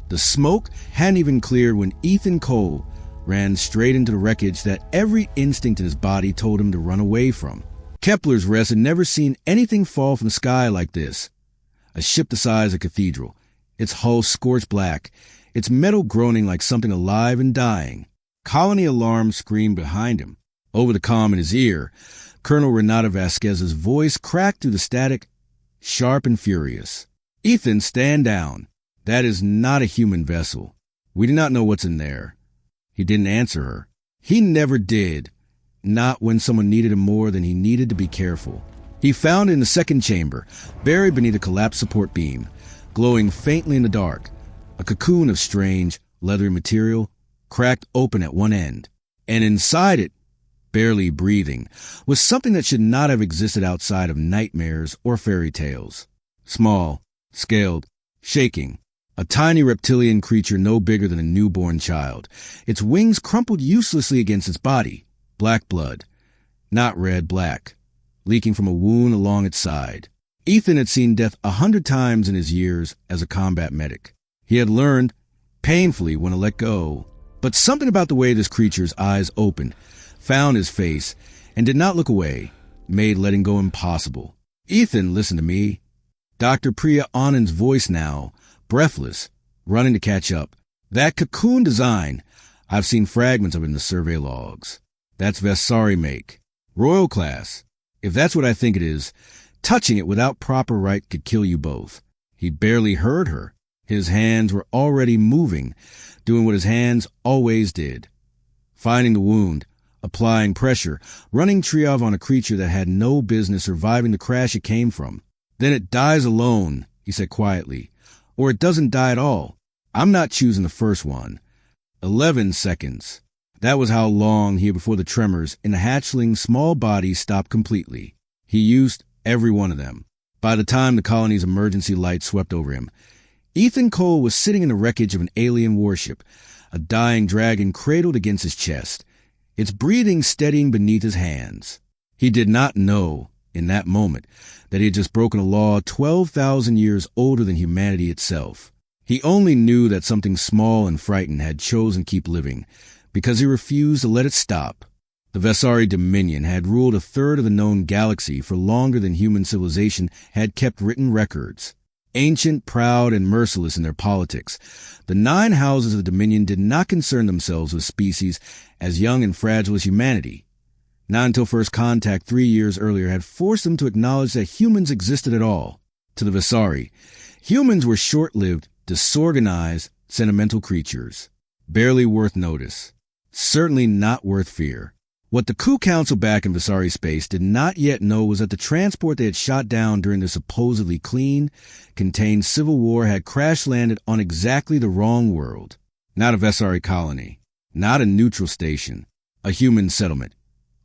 The smoke hadn't even cleared when Ethan Cole ran straight into the wreckage that every instinct in his body told him to run away from. Kepler's rest had never seen anything fall from the sky like this. A ship the size of a cathedral, its hull scorched black, its metal groaning like something alive and dying. Colony alarm screamed behind him. Over the comm in his ear, Colonel Renata Vasquez's voice cracked through the static, sharp and furious. "Ethan, stand down. That is not a human vessel. We do not know what's in there." He didn't answer her. He never did. Not when someone needed him more than he needed to be careful. He found it in the second chamber, buried beneath a collapsed support beam, glowing faintly in the dark. A cocoon of strange, leathery material, cracked open at one end. And inside it, barely breathing, was something that should not have existed outside of nightmares or fairy tales. Small, scaled, shaking. A tiny reptilian creature no bigger than a newborn child. Its wings crumpled uselessly against its body. Black blood. Not red, black. Leaking from a wound along its side. Ethan had seen death 100 times in his years as a combat medic. He had learned, painfully, when to let go. But something about the way this creature's eyes opened, found his face, and did not look away, made letting go impossible. "Ethan, listen to me." Dr. Priya Anand's voice now, breathless, running to catch up. "That cocoon design, I've seen fragments of it in the survey logs. That's Vessari make. Royal class. If that's what I think it is, touching it without proper right could kill you both." He barely heard her. His hands were already moving, doing what his hands always did. Finding the wound, applying pressure, running triage on a creature that had no business surviving the crash it came from. "Then it dies alone," he said quietly. "Or it doesn't die at all. I'm not choosing the first one." 11 seconds. That was how long he had before the tremors in the hatchling's small body stopped completely. He used every one of them. By the time the colony's emergency light swept over him, Ethan Cole was sitting in the wreckage of an alien warship, a dying dragon cradled against his chest, its breathing steadying beneath his hands. He did not know, in that moment, that he had just broken a law 12,000 years older than humanity itself. He only knew that something small and frightened had chosen to keep living, because he refused to let it stop. The Vessari Dominion had ruled a third of the known galaxy for longer than human civilization had kept written records. Ancient, proud, and merciless in their politics, the 9 houses of the Dominion did not concern themselves with species as young and fragile as humanity. Not until first contact 3 years earlier had forced them to acknowledge that humans existed at all. To the Vessari, humans were short-lived, disorganized, sentimental creatures. Barely worth notice. Certainly not worth fear. What the coup council back in Vessari space did not yet know was that the transport they had shot down during the supposedly clean, contained civil war had crash-landed on exactly the wrong world. Not a Vessari colony. Not a neutral station. A human settlement.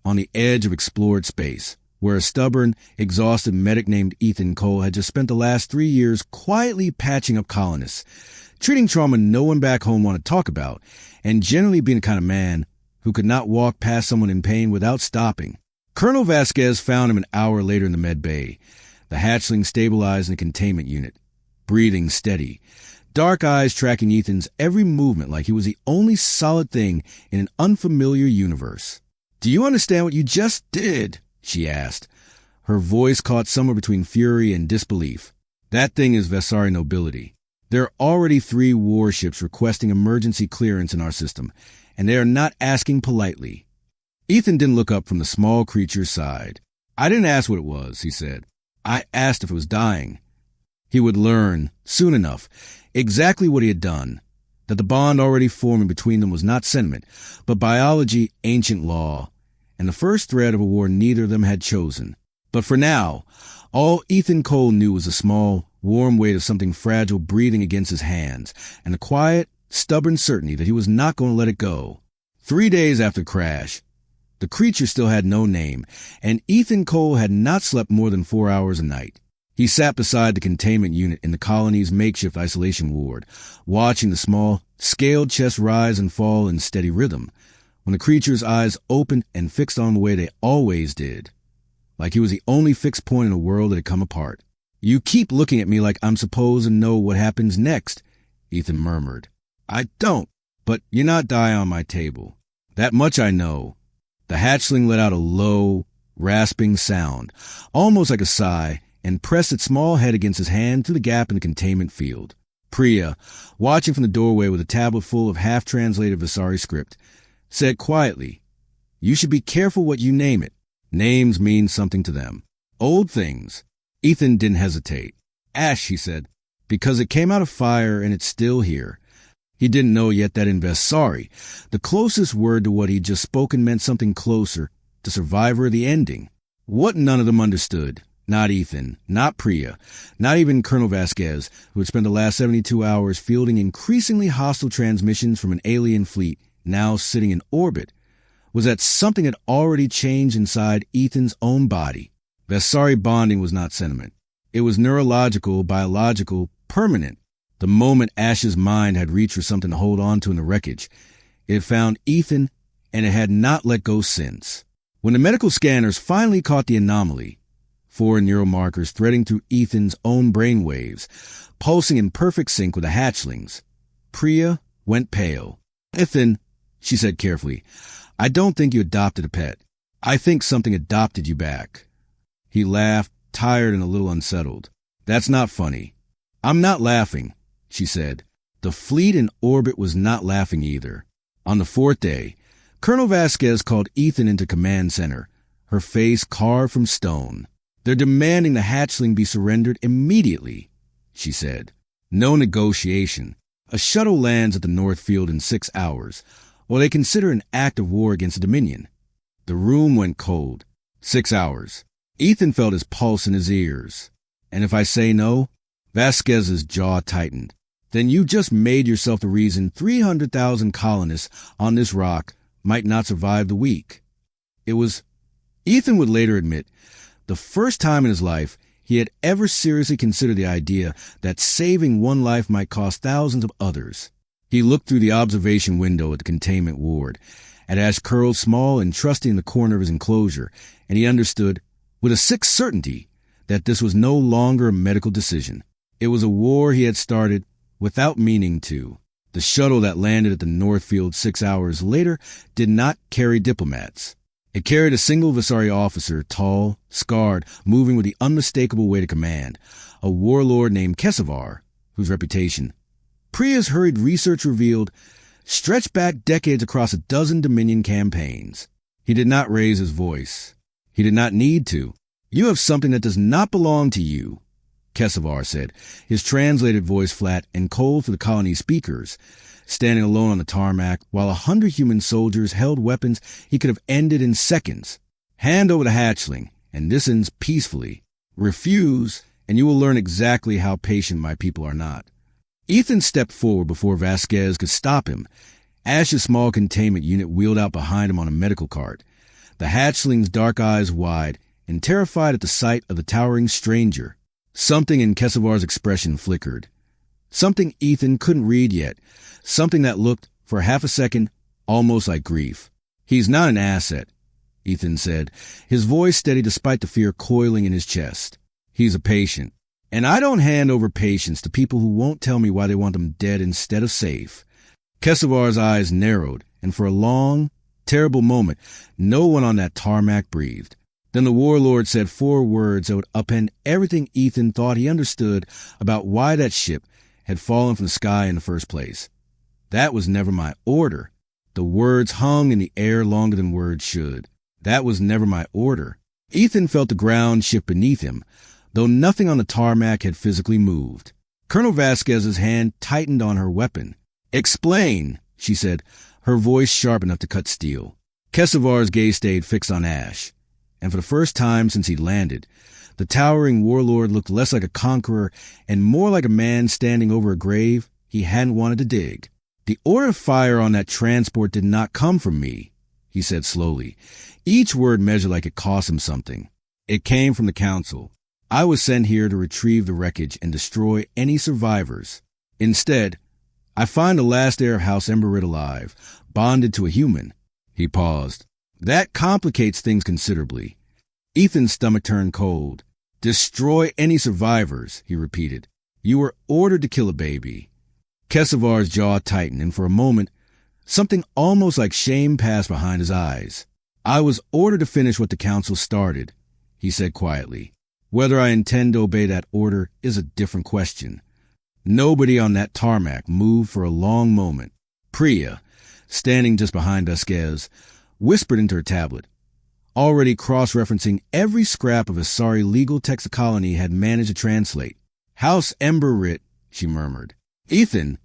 On the edge of explored space, where a stubborn, exhausted medic named Ethan Cole had just spent the last 3 years quietly patching up colonists, treating trauma no one back home wanted to talk about, and generally being the kind of man who could not walk past someone in pain without stopping. Colonel Vasquez found him an hour later in the med bay, the hatchling stabilized in the containment unit, breathing steady, dark eyes tracking Ethan's every movement like he was the only solid thing in an unfamiliar universe. "Do you understand what you just did?" she asked. Her voice caught somewhere between fury and disbelief. "That thing is Vessari nobility. There are already 3 warships requesting emergency clearance in our system, and they are not asking politely." Ethan didn't look up from the small creature's side. "I didn't ask what it was," he said. "I asked if it was dying." He would learn, soon enough, exactly what he had done, that the bond already forming between them was not sentiment, but biology, ancient law, and the first thread of a war neither of them had chosen. But for now, all Ethan Cole knew was a small, warm weight of something fragile breathing against his hands, and a quiet, stubborn certainty that he was not going to let it go. 3 days after the crash, the creature still had no name, and Ethan Cole had not slept more than 4 hours a night. He sat beside the containment unit in the colony's makeshift isolation ward, watching the small, scaled chest rise and fall in steady rhythm, when the creature's eyes opened and fixed on the way they always did, like he was the only fixed point in a world that had come apart. "You keep looking at me like I'm supposed to know what happens next," Ethan murmured. I don't, but you're not die on my table. That much I know. The hatchling let out a low, rasping sound, almost like a sigh, and pressed its small head against his hand through the gap in the containment field. Priya, watching from the doorway with a tablet full of half-translated Vessari script, said quietly, You should be careful what you name it. Names mean something to them. Old things. Ethan didn't hesitate. Ash, he said, because it came out of fire and it's still here. He didn't know yet that in Vessari, the closest word to what he'd just spoken meant something closer to survivor of the ending. What none of them understood, not Ethan, not Priya, not even Colonel Vasquez, who had spent the last 72 hours fielding increasingly hostile transmissions from an alien fleet now sitting in orbit, was that something had already changed inside Ethan's own body. Vessari bonding was not sentiment. It was neurological, biological, permanent. The moment Ash's mind had reached for something to hold on to in the wreckage, it had found Ethan, and it had not let go since. When the medical scanners finally caught the anomaly, 4 neural markers threading through Ethan's own brain waves, pulsing in perfect sync with the hatchlings, Priya went pale. Ethan, she said carefully, I don't think you adopted a pet. I think something adopted you back. He laughed, tired and a little unsettled. That's not funny. I'm not laughing, she said. The fleet in orbit was not laughing either. On the 4th day, Colonel Vasquez called Ethan into command center, her face carved from stone. They're demanding the hatchling be surrendered immediately, she said. No negotiation. A shuttle lands at the North Field in 6 hours, while they consider an act of war against the Dominion. The room went cold. 6 hours. Ethan felt his pulse in his ears. And if I say no, Vasquez's jaw tightened. Then you just made yourself the reason 300,000 colonists on this rock might not survive the week. It was, Ethan would later admit, the first time in his life he had ever seriously considered the idea that saving one life might cost thousands of others. He looked through the observation window at the containment ward, at Ash curled small and trusty in the corner of his enclosure, and he understood, with a sick certainty, that this was no longer a medical decision. It was a war he had started without meaning to. The shuttle that landed at the North Field 6 hours later did not carry diplomats. It carried a single Vessari officer, tall, scarred, moving with the unmistakable weight of command, a warlord named Kessivar, whose reputation, Priya's hurried research revealed, stretched back decades across a dozen Dominion campaigns. He did not raise his voice. He did not need to. You have something that does not belong to you, Kessivar said, his translated voice flat and cold for the colony speakers, standing alone on the tarmac while 100 human soldiers held weapons he could have ended in seconds. Hand over the hatchling, and this ends peacefully. Refuse, and you will learn exactly how patient my people are not. Ethan stepped forward before Vasquez could stop him. Ash's small containment unit wheeled out behind him on a medical cart, the hatchling's dark eyes wide and terrified at the sight of the towering stranger. Something in Kessivar's expression flickered. Something Ethan couldn't read yet. Something that looked, for half a second, almost like grief. He's not an asset, Ethan said, his voice steady despite the fear coiling in his chest. He's a patient. And I don't hand over patients to people who won't tell me why they want them dead instead of safe. Kessivar's eyes narrowed, and for a long, terrible moment, no one on that tarmac breathed. Then the warlord said 4 words that would upend everything Ethan thought he understood about why that ship had fallen from the sky in the first place. That was never my order. The words hung in the air longer than words should. That was never my order. Ethan felt the ground shift beneath him, though nothing on the tarmac had physically moved. Colonel Vasquez's hand tightened on her weapon. Explain, she said, her voice sharp enough to cut steel. Kessivar's gaze stayed fixed on Ash, and for the first time since he landed, the towering warlord looked less like a conqueror and more like a man standing over a grave he hadn't wanted to dig. The order of fire on that transport did not come from me, he said slowly, each word measured like it cost him something. It came from the council. I was sent here to retrieve the wreckage and destroy any survivors. Instead, I find the last heir of House Emberrid alive, bonded to a human. He paused. That complicates things considerably. Ethan's stomach turned cold. Destroy any survivors, he repeated. You were ordered to kill a baby. Kessivar's jaw tightened, and for a moment, something almost like shame passed behind his eyes. "I was ordered to finish what the council started," he said quietly. "Whether I intend to obey that order is a different question." Nobody on that tarmac moved for a long moment. Priya, standing just behind Vasquez, whispered into her tablet. Already cross-referencing every scrap of Vessari legal text the colony had managed to translate. "House Emberrit," she murmured. "Ethan,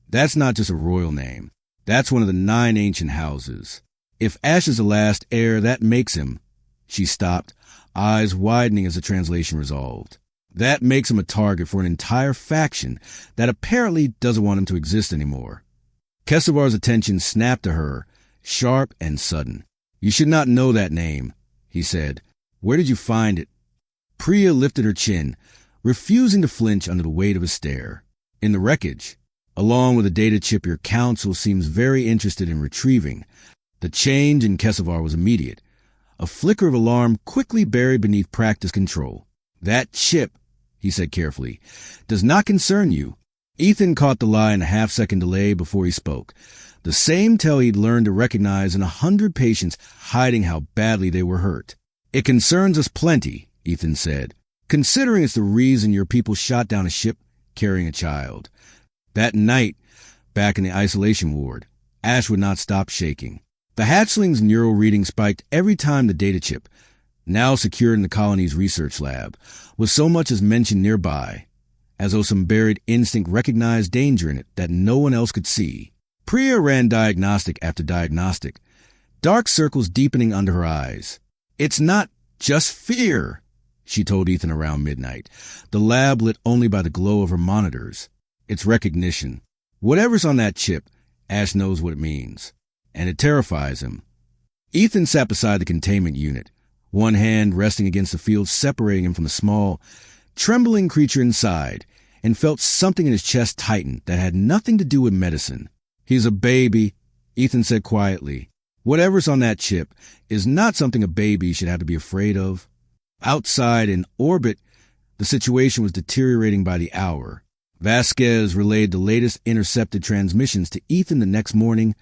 that's not just a royal name. That's one of the 9 ancient houses. If Ash is the last heir, that makes him—" She stopped, eyes widening as the translation resolved. "That makes him a target for an entire faction that apparently doesn't want him to exist anymore." Kessivar's attention snapped to her, sharp and sudden. "You should not know that name," he said. "Where did you find it?" Priya lifted her chin, refusing to flinch under the weight of his stare. "In the wreckage, along with a data chip your council seems very interested in retrieving." The change in Kessivar was immediate. A flicker of alarm quickly buried beneath practice control. "That chip," he said carefully, "does not concern you." Ethan caught the lie in a half-second delay before he spoke. The same tell he'd learned to recognize in 100 patients hiding how badly they were hurt. "It concerns us plenty," Ethan said, "considering it's the reason your people shot down a ship carrying a child." That night, back in the isolation ward, Ash would not stop shaking. The hatchling's neural reading spiked every time the data chip, now secured in the colony's research lab, was so much as mentioned nearby, as though some buried instinct recognized danger in it that no one else could see. Priya ran diagnostic after diagnostic, dark circles deepening under her eyes. "It's not just fear," she told Ethan around midnight, the lab lit only by the glow of her monitors. "It's recognition. Whatever's on that chip, Ash knows what it means. And it terrifies him." Ethan sat beside the containment unit, one hand resting against the field separating him from the small, trembling creature inside, and felt something in his chest tighten that had nothing to do with medicine. "He's a baby," Ethan said quietly. "Whatever's on that chip is not something a baby should have to be afraid of." Outside, in orbit, the situation was deteriorating by the hour. Vasquez relayed the latest intercepted transmissions to Ethan the next morning,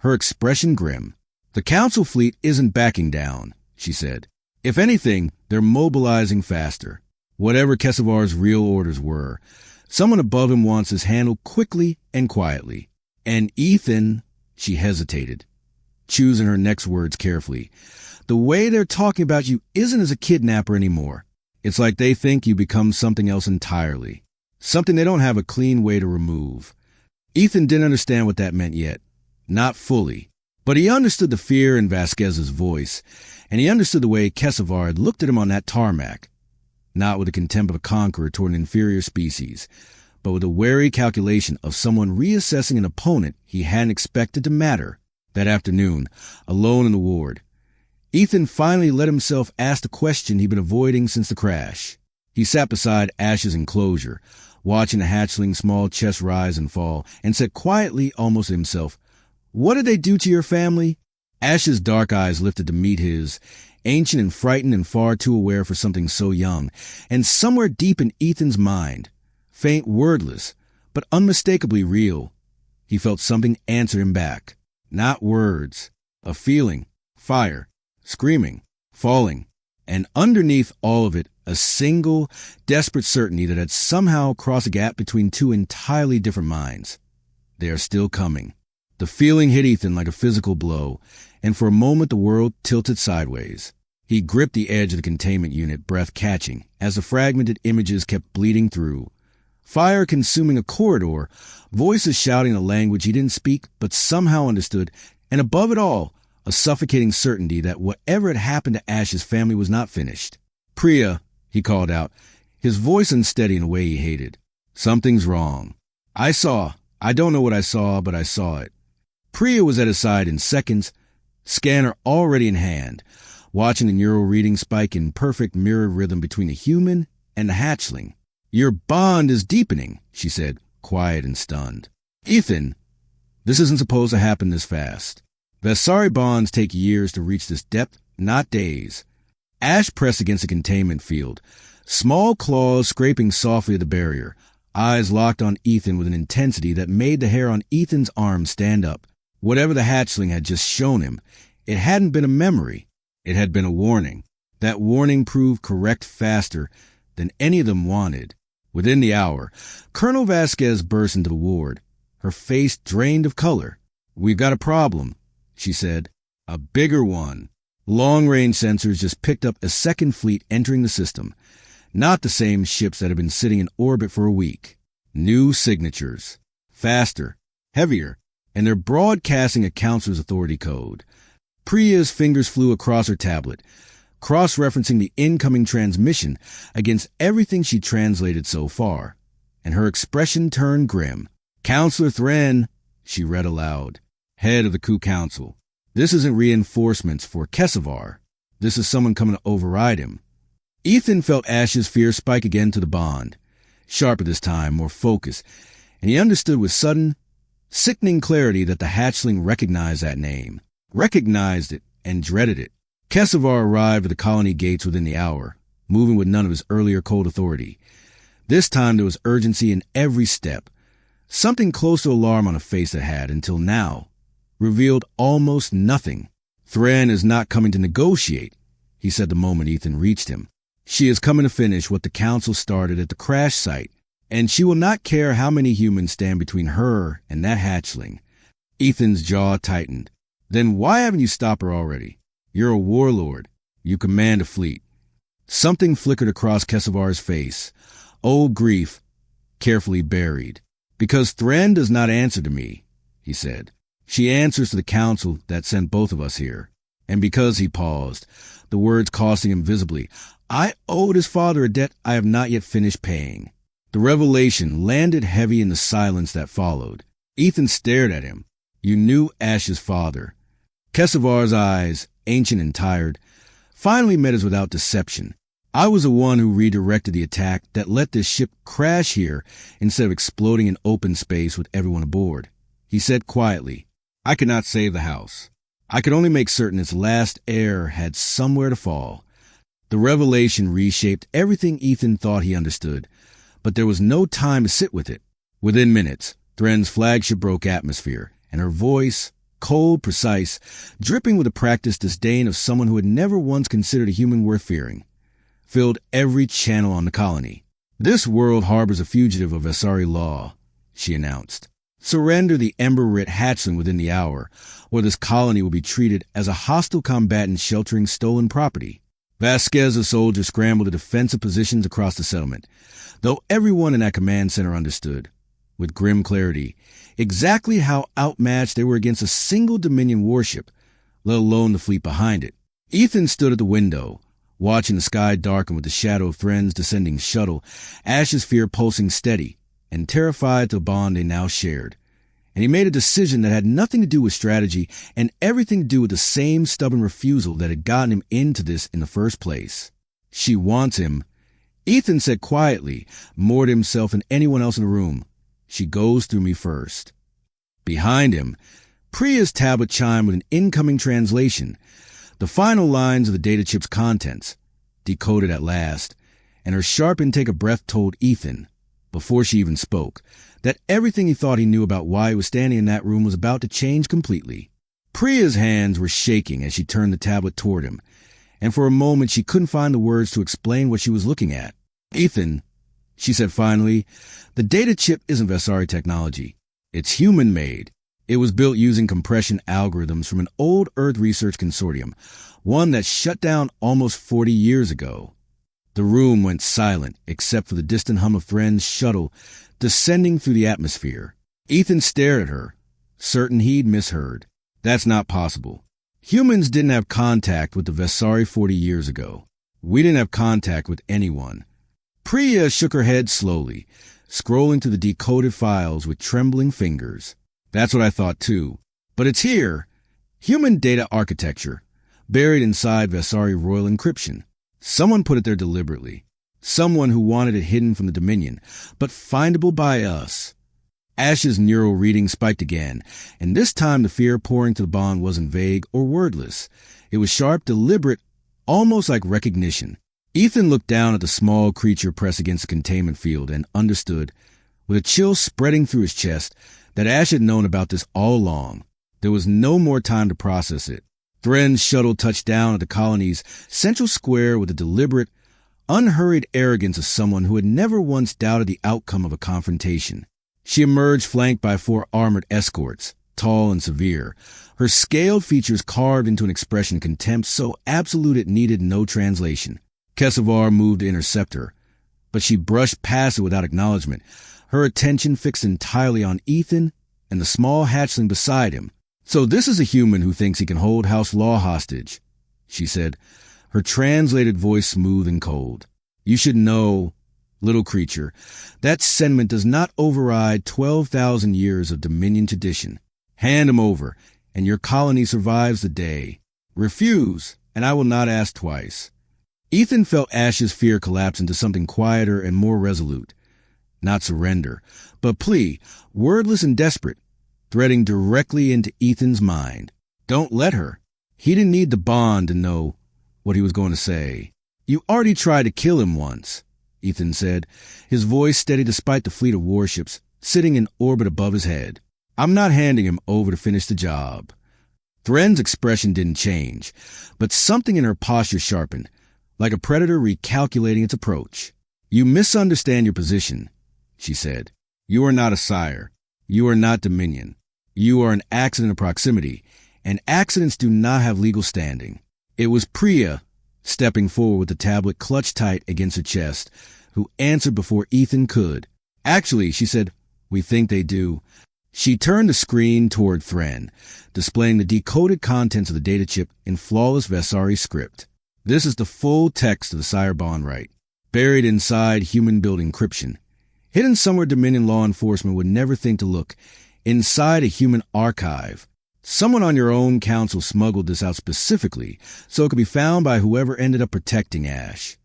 her expression grim. "The council fleet isn't backing down," she said. "If anything, they're mobilizing faster. Whatever Kessivar's real orders were, someone above him wants this handled quickly and quietly. And Ethan," she hesitated, choosing her next words carefully, "the way they're talking about you isn't as a kidnapper anymore. It's like they think you become something else entirely, something they don't have a clean way to remove." Ethan didn't understand what that meant yet. Not fully. But he understood the fear in Vasquez's voice, and he understood the way Kessivar had looked at him on that tarmac, not with the contempt of a conqueror toward an inferior species, but with a wary calculation of someone reassessing an opponent he hadn't expected to matter. That afternoon, alone in the ward, Ethan finally let himself ask the question he'd been avoiding since the crash. He sat beside Ash's enclosure, watching the hatchling's small chest rise and fall, and said quietly, almost to himself, "What did they do to your family?" Ash's dark eyes lifted to meet his, ancient and frightened and far too aware for something so young, and somewhere deep in Ethan's mind, faint, wordless, but unmistakably real, he felt something answer him back. Not words, a feeling, fire, screaming, falling, and underneath all of it, a single, desperate certainty that had somehow crossed a gap between two entirely different minds. They are still coming. The feeling hit Ethan like a physical blow, and for a moment the world tilted sideways. He gripped the edge of the containment unit, breath catching, as the fragmented images kept bleeding through. Fire consuming a corridor, voices shouting a language he didn't speak but somehow understood, and above it all, a suffocating certainty that whatever had happened to Ash's family was not finished. "Priya," he called out, his voice unsteady in a way he hated. "Something's wrong. I don't know what I saw, but I saw it." Priya was at his side in seconds, scanner already in hand, watching the neural reading spike in perfect mirror rhythm between the human and the hatchling. "Your bond is deepening," she said, quiet and stunned. "Ethan, this isn't supposed to happen this fast. Vessari bonds take years to reach this depth, not days." Ash pressed against the containment field, small claws scraping softly at the barrier, eyes locked on Ethan with an intensity that made the hair on Ethan's arms stand up. Whatever the hatchling had just shown him, it hadn't been a memory. It had been a warning. That warning proved correct faster than any of them wanted. Within the hour, Colonel Vasquez burst into the ward, her face drained of color. "We've got a problem," she said. "A bigger one." Long-range sensors just picked up a second fleet entering the system. Not the same ships that had been sitting in orbit for a week. New signatures. Faster. Heavier. And they're broadcasting a counselor's authority code. Priya's fingers flew across her tablet, cross-referencing the incoming transmission against everything she translated so far. And her expression turned grim. "Counselor Thren," she read aloud, head of the coup council. "This isn't reinforcements for Kessivar. This is someone coming to override him." Ethan felt Ash's fear spike again to the bond. Sharper this time, more focused, and he understood with sudden, sickening clarity that the hatchling recognized that name. Recognized it and dreaded it. Kessivar arrived at the colony gates within the hour, moving with none of his earlier cold authority. This time there was urgency in every step. Something close to alarm on a face that had, until now, revealed almost nothing. "Thren is not coming to negotiate," he said the moment Ethan reached him. "She is coming to finish what the council started at the crash site, and she will not care how many humans stand between her and that hatchling." Ethan's jaw tightened. "Then why haven't you stopped her already? You're a warlord. You command a fleet." Something flickered across Kessivar's face. Old grief, carefully buried. "Because Thren does not answer to me," he said. "She answers to the council that sent both of us here." And because he paused, the words costing him visibly, "I owed his father a debt I have not yet finished paying." The revelation landed heavy in the silence that followed. Ethan stared at him. "You knew Ash's father." Kessivar's eyes, ancient and tired, finally met his without deception. "I was the one who redirected the attack that let this ship crash here instead of exploding in open space with everyone aboard," he said quietly. "I could not save the house. I could only make certain its last heir had somewhere to fall." The revelation reshaped everything Ethan thought he understood, but there was no time to sit with it. Within minutes, Thren's flagship broke atmosphere, and her voice, cold, precise, dripping with the practiced disdain of someone who had never once considered a human worth fearing, filled every channel on the colony. "This world harbors a fugitive of Vessari law," she announced. "Surrender the ember-writ hatchling within the hour, or this colony will be treated as a hostile combatant sheltering stolen property." Vasquez's soldiers scrambled to defensive positions across the settlement, though everyone in that command center understood, with grim clarity, exactly how outmatched they were against a single Dominion warship, let alone the fleet behind it. Ethan stood at the window, watching the sky darken with the shadow of Thren's descending shuttle, Ash's fear pulsing steady, and terrified to the bond they now shared. And he made a decision that had nothing to do with strategy and everything to do with the same stubborn refusal that had gotten him into this in the first place. "She wants him," Ethan said quietly, more to himself than anyone else in the room. "She goes through me first." Behind him, Priya's tablet chimed with an incoming translation, the final lines of the data chip's contents, decoded at last, and her sharp intake of breath told Ethan, before she even spoke, that everything he thought he knew about why he was standing in that room was about to change completely. Priya's hands were shaking as she turned the tablet toward him, and for a moment she couldn't find the words to explain what she was looking at. "Ethan," she said finally, "the data chip isn't Vessari technology. It's human-made. It was built using compression algorithms from an old Earth research consortium, one that shut down almost 40 years ago." The room went silent except for the distant hum of Thren's shuttle descending through the atmosphere. Ethan stared at her, certain he'd misheard. "That's not possible. Humans didn't have contact with the Vessari 40 years ago. We didn't have contact with anyone." Priya shook her head slowly, scrolling through the decoded files with trembling fingers. "That's what I thought too. But it's here. Human data architecture, buried inside Vessari royal encryption. Someone put it there deliberately. Someone who wanted it hidden from the Dominion, but findable by us." Ash's neural reading spiked again, and this time the fear pouring to the bond wasn't vague or wordless. It was sharp, deliberate, almost like recognition. Ethan looked down at the small creature pressed against the containment field and understood, with a chill spreading through his chest that Ash had known about this all along. There was no more time to process it. Thren's shuttle touched down at the colony's central square with the deliberate, unhurried arrogance of someone who had never once doubted the outcome of a confrontation. She emerged flanked by 4 armored escorts, tall and severe, her scaled features carved into an expression of contempt so absolute it needed no translation. Kessivar moved to intercept her, but she brushed past it without acknowledgement, her attention fixed entirely on Ethan and the small hatchling beside him. "So this is a human who thinks he can hold House Law hostage," she said, her translated voice smooth and cold. "You should know, little creature, that sentiment does not override 12,000 years of Dominion tradition. Hand him over, and your colony survives the day. Refuse, and I will not ask twice." Ethan felt Ash's fear collapse into something quieter and more resolute. Not surrender, but plea, wordless and desperate, threading directly into Ethan's mind. Don't let her. He didn't need the bond to know what he was going to say. "You already tried to kill him once," Ethan said, his voice steady despite the fleet of warships sitting in orbit above his head. "I'm not handing him over to finish the job." Thren's expression didn't change, but something in her posture sharpened, like a predator recalculating its approach. "You misunderstand your position," she said. "You are not a sire. You are not Dominion. You are an accident of proximity, and accidents do not have legal standing." It was Priya, stepping forward with the tablet clutched tight against her chest, who answered before Ethan could. "Actually," she said, "we think they do." She turned the screen toward Thren, displaying the decoded contents of the data chip in flawless Vessari script. "This is the full text of the Sire Bond right, buried inside human-built encryption. Hidden somewhere Dominion law enforcement would never think to look, inside a human archive. Someone on your own council smuggled this out specifically so it could be found by whoever ended up protecting Ash."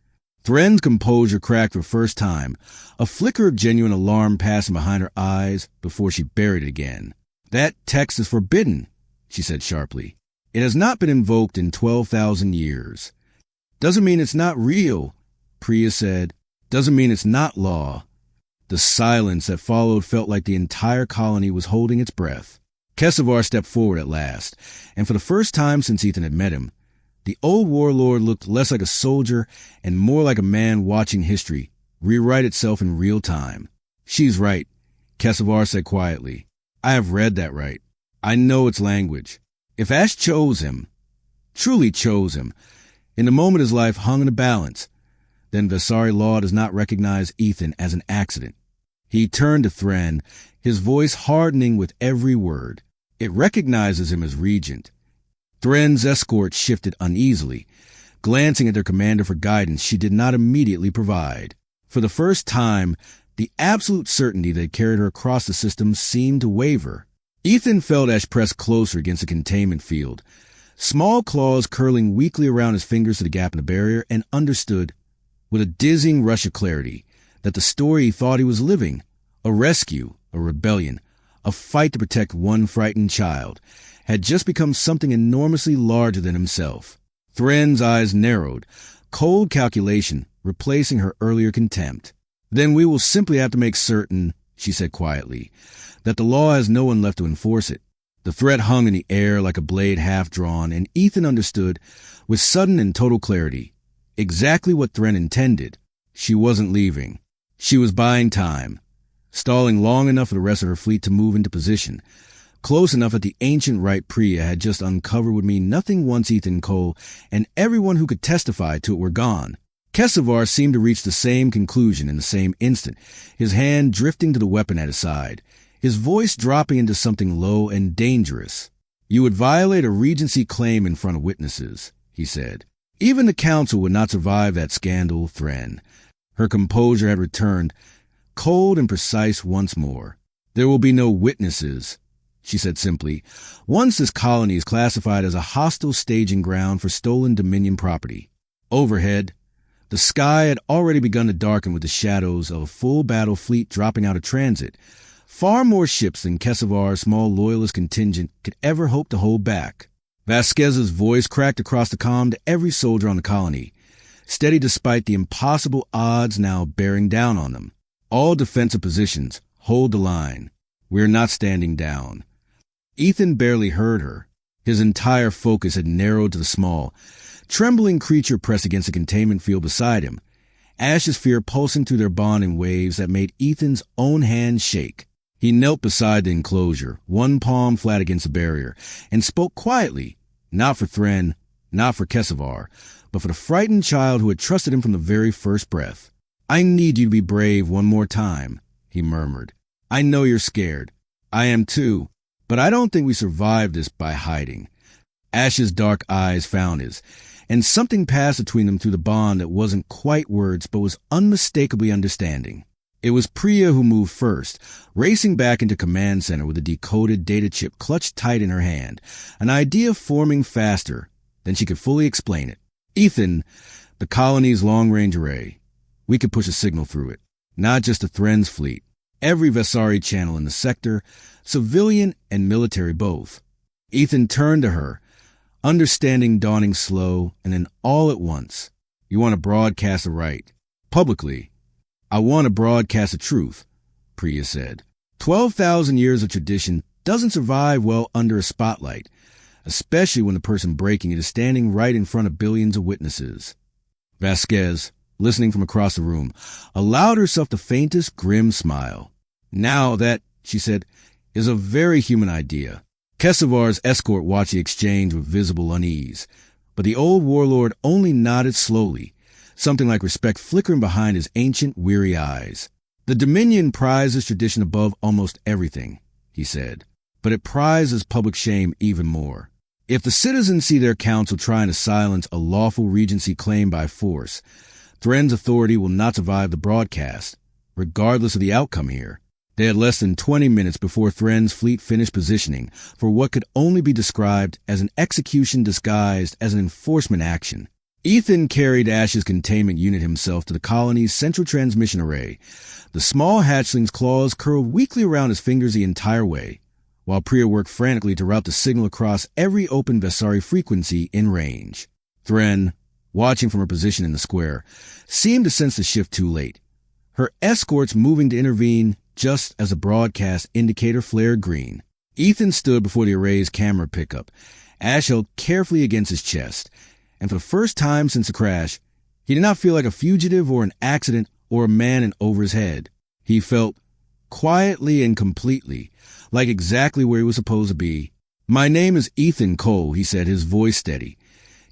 Thren's composure cracked for the first time, a flicker of genuine alarm passing behind her eyes before she buried it again. "That text is forbidden," she said sharply. "It has not been invoked in 12,000 years. Doesn't mean it's not real," Priya said. "Doesn't mean it's not law." The silence that followed felt like the entire colony was holding its breath. Kessivar stepped forward at last, and for the first time since Ethan had met him, the old warlord looked less like a soldier and more like a man watching history rewrite itself in real time. "She's right," Kessivar said quietly. "I have read that right. I know its language. If Ash chose him, truly chose him, in the moment his life hung in the balance, then Vessari law does not recognize Ethan as an accident." He turned to Thren, his voice hardening with every word. "It recognizes him as regent." Thren's escort shifted uneasily, glancing at their commander for guidance she did not immediately provide. For the first time, the absolute certainty that carried her across the system seemed to waver. Ethan felt Ash press closer against the containment field, small claws curling weakly around his fingers to the gap in the barrier, and understood, with a dizzying rush of clarity, that the story he thought he was living, a rescue, a rebellion, a fight to protect one frightened child, had just become something enormously larger than himself. Thren's eyes narrowed, cold calculation replacing her earlier contempt. "Then we will simply have to make certain," she said quietly, "that the law has no one left to enforce it." The threat hung in the air like a blade half-drawn, and Ethan understood, with sudden and total clarity, exactly what Thren intended. She wasn't leaving. She was buying time, stalling long enough for the rest of her fleet to move into position, close enough that the ancient right Priya had just uncovered would mean nothing once Ethan Cole and everyone who could testify to it were gone. Kessivar seemed to reach the same conclusion in the same instant, his hand drifting to the weapon at his side, his voice dropping into something low and dangerous. "You would violate a regency claim in front of witnesses," he said. "Even the council would not survive that scandal, Thren." Her composure had returned, cold and precise once more. "There will be no witnesses," she said simply, "once this colony is classified as a hostile staging ground for stolen Dominion property." Overhead, the sky had already begun to darken with the shadows of a full battle fleet dropping out of transit, far more ships than Kessivar's small loyalist contingent could ever hope to hold back. Vasquez's voice cracked across the comm to every soldier on the colony, steady despite the impossible odds now bearing down on them. All defensive positions, Hold the line. We're not standing down. Ethan barely heard her. His entire focus had narrowed to the small, trembling creature pressed against the containment field beside him, Ash's fear pulsing through their bond in waves that made Ethan's own hand shake. He knelt beside the enclosure, one palm flat against the barrier, and spoke quietly, not for Thren, not for Kessivar, but for the frightened child who had trusted him from the very first breath. "I need you to be brave one more time," he murmured. "I know you're scared. I am too, but I don't think we survived this by hiding." Ash's dark eyes found his, and something passed between them through the bond that wasn't quite words but was unmistakably understanding. It was Priya who moved first, racing back into command center with a decoded data chip clutched tight in her hand, an idea forming faster than she could fully explain it. "Ethan, the colony's long-range array. We could push a signal through it. Not just the Thren's fleet. Every Vessari channel in the sector, civilian and military both." Ethan turned to her, understanding dawning slow, and then all at once. "You want to broadcast the right. Publicly. I want to broadcast the truth," Priya said. 12,000 years of tradition doesn't survive well under a spotlight, especially when the person breaking it is standing right in front of billions of witnesses. Vasquez, listening from across the room, allowed herself the faintest grim smile. "Now that," she said, "is a very human idea." Kessivar's escort watched the exchange with visible unease, but the old warlord only nodded slowly, something like respect flickering behind his ancient, weary eyes. "The Dominion prizes tradition above almost everything," he said, "but it prizes public shame even more. If the citizens see their council trying to silence a lawful regency claim by force, Thren's authority will not survive the broadcast, regardless of the outcome here." They had less than 20 minutes before Thren's fleet finished positioning for what could only be described as an execution disguised as an enforcement action. Ethan carried Ash's containment unit himself to the colony's central transmission array. The small hatchling's claws curled weakly around his fingers the entire way, while Priya worked frantically to route the signal across every open Vessari frequency in range. Thren, watching from her position in the square, seemed to sense the shift too late, her escorts moving to intervene just as the broadcast indicator flared green. Ethan stood before the array's camera pickup, Ash held carefully against his chest, and for the first time since the crash, he did not feel like a fugitive or an accident or a man in over his head. He felt quietly and completely like exactly where he was supposed to be. "My name is Ethan Cole," he said, his voice steady,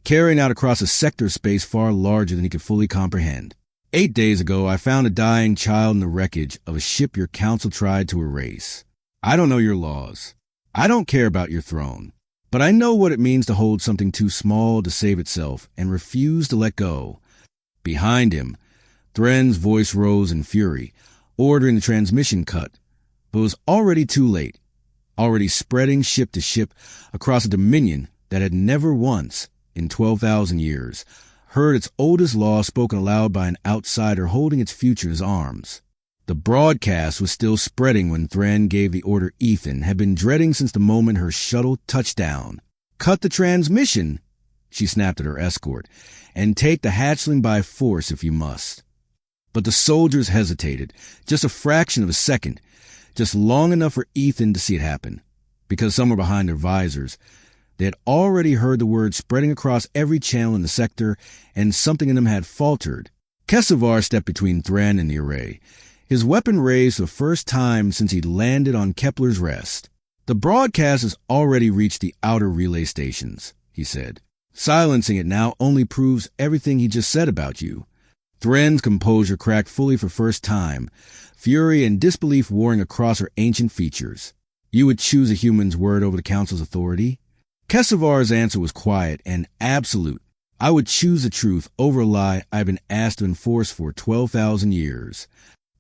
carrying out across a sector space far larger than he could fully comprehend. 8 days ago, I found a dying child in the wreckage of a ship your council tried to erase. I don't know your laws. I don't care about your throne. But I know what it means to hold something too small to save itself and refuse to let go." Behind him, Thren's voice rose in fury, ordering the transmission cut, but it was already too late, already spreading ship to ship across a dominion that had never once, in 12,000 years, heard its oldest law spoken aloud by an outsider holding its future in his arms. The broadcast was still spreading when Thren gave the order Ethan had been dreading since the moment her shuttle touched down. "Cut the transmission," she snapped at her escort, "and take the hatchling by force if you must." But the soldiers hesitated, just a fraction of a second, just long enough for Ethan to see it happen. Because somewhere behind their visors, they had already heard the word spreading across every channel in the sector, and something in them had faltered. Kessivar stepped between Thren and the array, his weapon raised for the first time since he'd landed on Kepler's rest. "The broadcast has already reached the outer relay stations," he said. "Silencing it now only proves everything he just said about you." Thren's composure cracked fully for the first time, fury and disbelief warring across her ancient features. "You would choose a human's word over the council's authority?" Kessivar's answer was quiet and absolute. "I would choose the truth over a lie I've been asked to enforce for 12,000 years.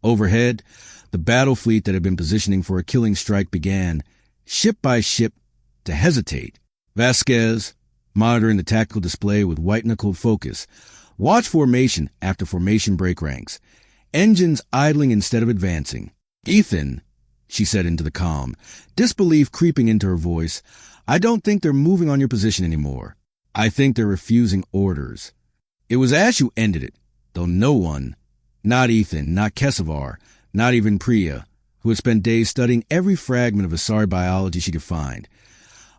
Overhead, the battle fleet that had been positioning for a killing strike began, ship by ship, to hesitate. Vasquez, monitoring the tactical display with white-knuckled focus, watched formation after formation break ranks, engines idling instead of advancing. "Ethan," she said into the calm, disbelief creeping into her voice, "I don't think they're moving on your position anymore. I think they're refusing orders." It was Ash who ended it, though no one, not Ethan, not Kessivar, not even Priya, who had spent days studying every fragment of Vessari biology she could find,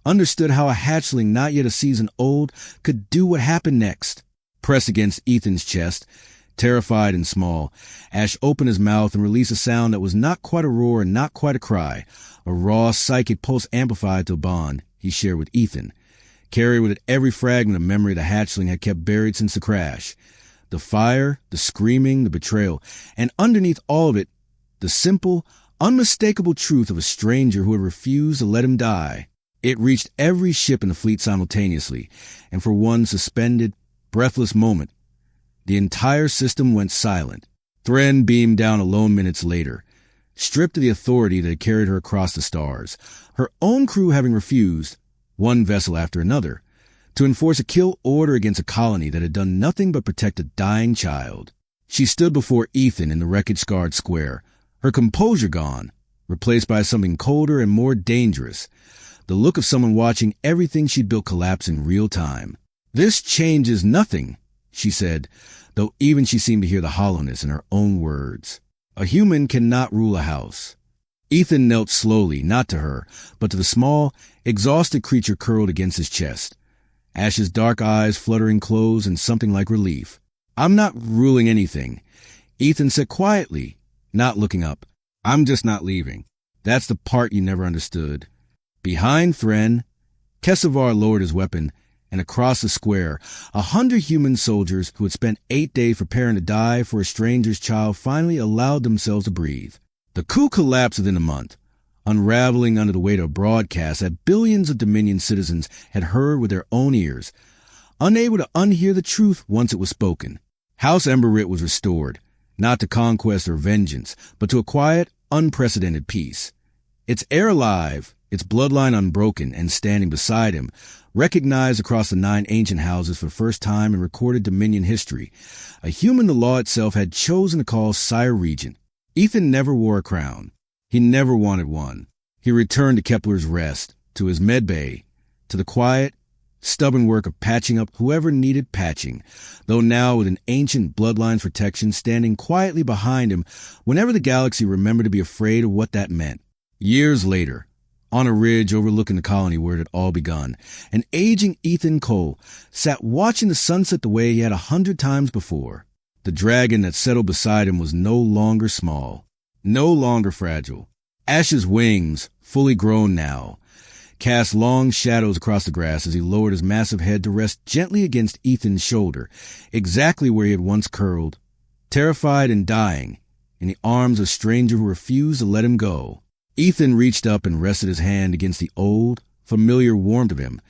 understood how a hatchling not yet a season old could do what happened next. Pressed against Ethan's chest, terrified and small, Ash opened his mouth and released a sound that was not quite a roar and not quite a cry, a raw psychic pulse amplified to a bond he shared with Ethan, carried with it every fragment of memory the hatchling had kept buried since the crash. The fire, the screaming, the betrayal, and underneath all of it, the simple, unmistakable truth of a stranger who had refused to let him die. It reached every ship in the fleet simultaneously, and for one suspended, breathless moment, the entire system went silent. Thren beamed down alone minutes later, stripped of the authority that had carried her across the stars, her own crew having refused, one vessel after another, to enforce a kill order against a colony that had done nothing but protect a dying child. She stood before Ethan in the wreckage-scarred square, her composure gone, replaced by something colder and more dangerous, the look of someone watching everything she'd built collapse in real time. "This changes nothing," she said, though even she seemed to hear the hollowness in her own words. "A human cannot rule a house." Ethan knelt slowly, not to her, but to the small, exhausted creature curled against his chest, Ash's dark eyes fluttering closed in something like relief. "I'm not ruling anything," Ethan said quietly, not looking up. "I'm just not leaving. That's the part you never understood." Behind Thren, Kessivar lowered his weapon, and across the square, 100 human soldiers who had spent 8 days preparing to die for a stranger's child finally allowed themselves to breathe. The coup collapsed within a month, unraveling under the weight of a broadcast that billions of Dominion citizens had heard with their own ears, unable to unhear the truth once it was spoken. House Emberit was restored, not to conquest or vengeance, but to a quiet, unprecedented peace. Its heir alive, its bloodline unbroken and standing beside him, recognized across the 9 ancient houses for the first time in recorded Dominion history, a human the law itself had chosen to call Sire Regent. Ethan never wore a crown. He never wanted one. He returned to Kepler's rest, to his medbay, to the quiet, stubborn work of patching up whoever needed patching, though now with an ancient bloodline's protection standing quietly behind him whenever the galaxy remembered to be afraid of what that meant. Years later, on a ridge overlooking the colony where it had all begun, an aging Ethan Cole sat watching the sunset the way he had 100 times before. The dragon that settled beside him was no longer small, no longer fragile. Ash's wings, fully grown now, cast long shadows across the grass as he lowered his massive head to rest gently against Ethan's shoulder, exactly where he had once curled, terrified and dying, in the arms of a stranger who refused to let him go. Ethan reached up and rested his hand against the old, familiar warmth of him,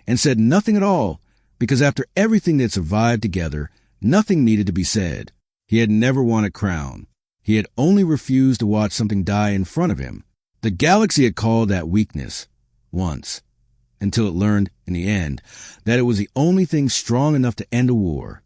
and said nothing at all, because after everything they had survived together, nothing needed to be said. He had never wanted crown. He had only refused to watch something die in front of him. The galaxy had called that weakness, once, until it learned, in the end, that it was the only thing strong enough to end a war.